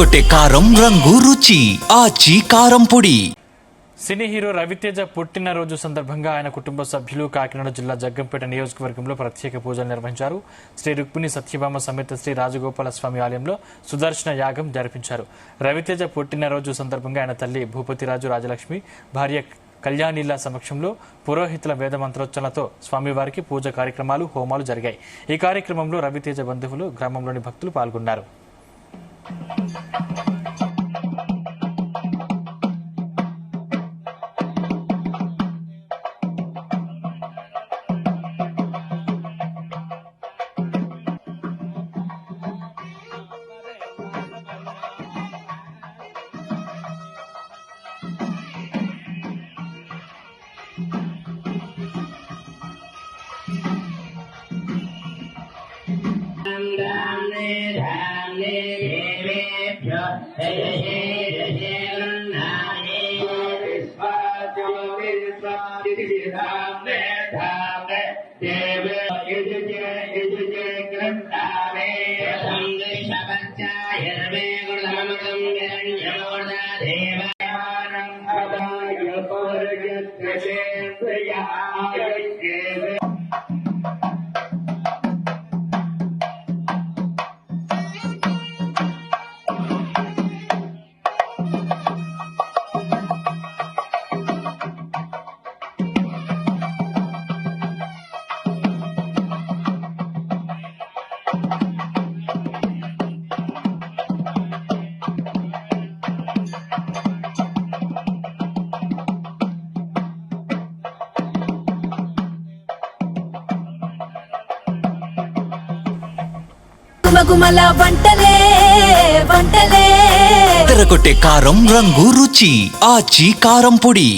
తెరకొట్టే కారం రంగు రుచి ఆచి కారం పొడి. సినీ హీరో రవితేజ పుట్టినరోజు సందర్భంగా ఆయన కుటుంబ సభ్యులు కాకినాడ జిల్లా జగ్గంపేట నియోజకవర్గంలో ప్రత్యేక పూజలు నిర్వహించారు. శ్రీ రుక్మిణి సత్యభామ సమేత శ్రీ రాజగోపాల స్వామి ఆలయంలో సుదర్శన యాగం జరిపించారు. రవితేజ పుట్టినరోజు సందర్భంగా ఆయన తల్లి భూపతిరాజు రాజలక్ష్మి, భార్య కళ్యాణిల సమక్షంలో పురోహితుల వేద మంత్రోచ్చరణలతో స్వామివారికి పూజ కార్యక్రమాలు, హోమాలు జరిగాయి. ఈ కార్యక్రమంలో రవితేజ బంధువులు, గ్రామంలోని భక్తులు పాల్గొన్నారు. గుమగుమల వంటలే వంటలే తెరకొట్టే కారం రంగు రుచి ఆచి కారం పొడి.